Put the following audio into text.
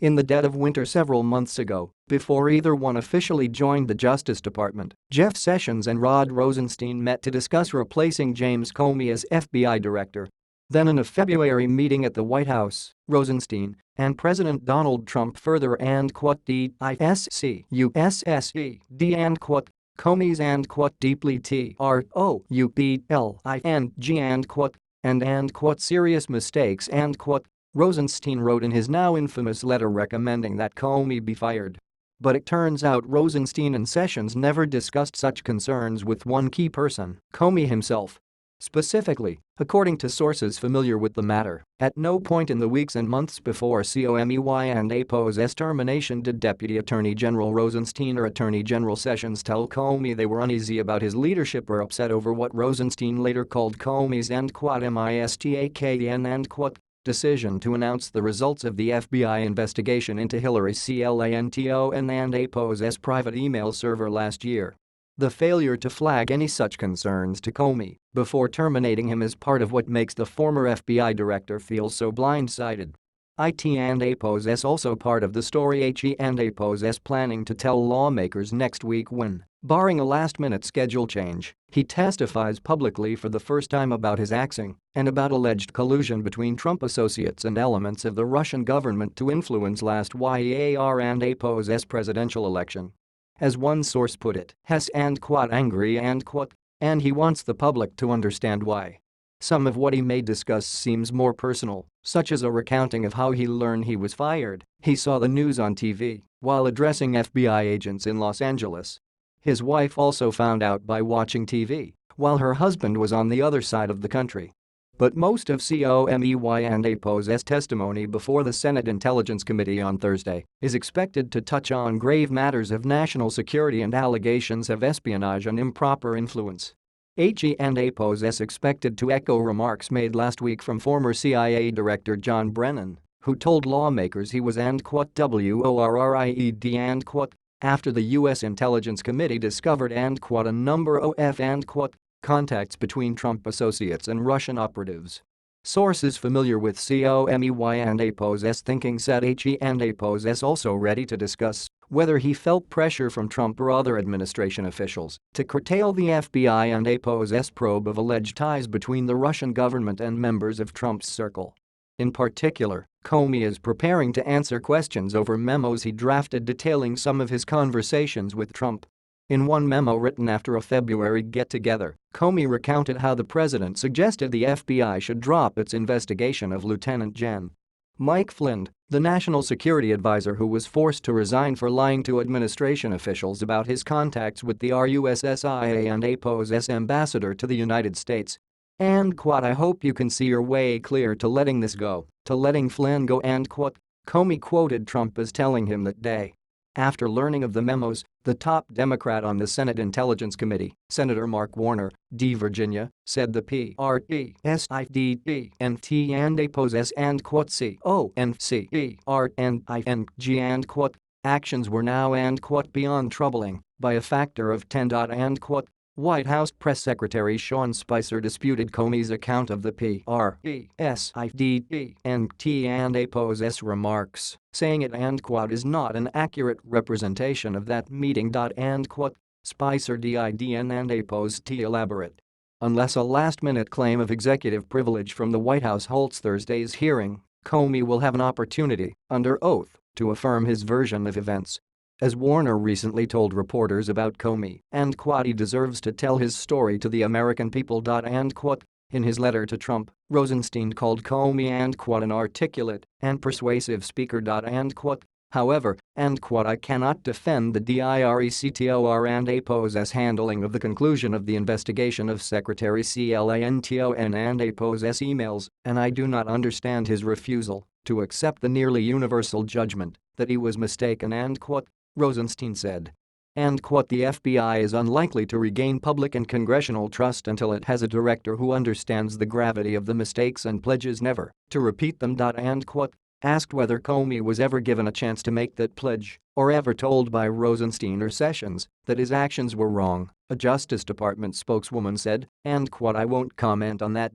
in the dead of winter several months ago, before either one officially joined the Justice Department. Jeff Sessions and Rod Rosenstein met to discuss replacing James Comey as FBI director. Then in a February meeting at the White House, Rosenstein and President Donald Trump further DISCUSSED Comey's deeply TROUBLING serious mistakes Rosenstein wrote in his now infamous letter recommending that Comey be fired. But it turns out Rosenstein and Sessions never discussed such concerns with one key person, Comey himself. Specifically, according to sources familiar with the matter, at no point in the weeks and months before Comey's termination did Deputy Attorney General Rosenstein or Attorney General Sessions tell Comey they were uneasy about his leadership or upset over what Rosenstein later called Comey's mistaken decision to announce the results of the FBI investigation into Hillary Clinton's private email server last year. The failure to flag any such concerns to Comey before terminating him is part of what makes the former FBI director feel so blindsided. It also part of the story is planning to tell lawmakers next week when, barring a last-minute schedule change, he testifies publicly for the first time about his axing and about alleged collusion between Trump associates and elements of the Russian government to influence last year's presidential election. As one source put it, Hess angry and he wants the public to understand why. Some of what he may discuss seems more personal, such as a recounting of how he learned he was fired. He saw the news on TV while addressing FBI agents in Los Angeles. His wife also found out by watching TV while her husband was on the other side of the country. But most of Comey's testimony before the Senate Intelligence Committee on Thursday is expected to touch on grave matters of national security and allegations of espionage and improper influence. Is expected to echo remarks made last week from former CIA Director John Brennan, who told lawmakers he was worried after the U.S. Intelligence Committee discovered a number of contacts between Trump associates and Russian operatives. Sources familiar with Comey's thinking said is also ready to discuss whether he felt pressure from Trump or other administration officials to curtail the FBI's probe of alleged ties between the Russian government and members of Trump's circle. In particular, Comey is preparing to answer questions over memos he drafted detailing some of his conversations with Trump. In one memo written after a February get-together, Comey recounted how the president suggested the FBI should drop its investigation of Lieutenant Gen. Mike Flynn, the national security advisor who was forced to resign for lying to administration officials about his contacts with the RUSSIA and APO's ambassador to the United States. I hope you can see your way clear to letting this go, to letting Flynn go. Comey quoted Trump as telling him that day. After learning of the memos, the top Democrat on the Senate Intelligence Committee, Senator Mark Warner, D. Virginia, said the president and CONCERNING actions were now beyond troubling by a factor of 10. White House Press Secretary Sean Spicer disputed Comey's account of the president's remarks, saying it is not an accurate representation of that meeting. Spicer didn't elaborate. Unless a last-minute claim of executive privilege from the White House halts Thursday's hearing, Comey will have an opportunity, under oath, to affirm his version of events. As Warner recently told reporters about Comey, he deserves to tell his story to the American people. In his letter to Trump, Rosenstein called Comey an articulate and persuasive speaker. However, I cannot defend the DIRECTOR handling of the conclusion of the investigation of Secretary Clinton emails, and I do not understand his refusal to accept the nearly universal judgment that he was mistaken. Rosenstein said. The FBI is unlikely to regain public and congressional trust until it has a director who understands the gravity of the mistakes and pledges never to repeat them. Asked whether Comey was ever given a chance to make that pledge or ever told by Rosenstein or Sessions that his actions were wrong, a Justice Department spokeswoman said, I won't comment on that.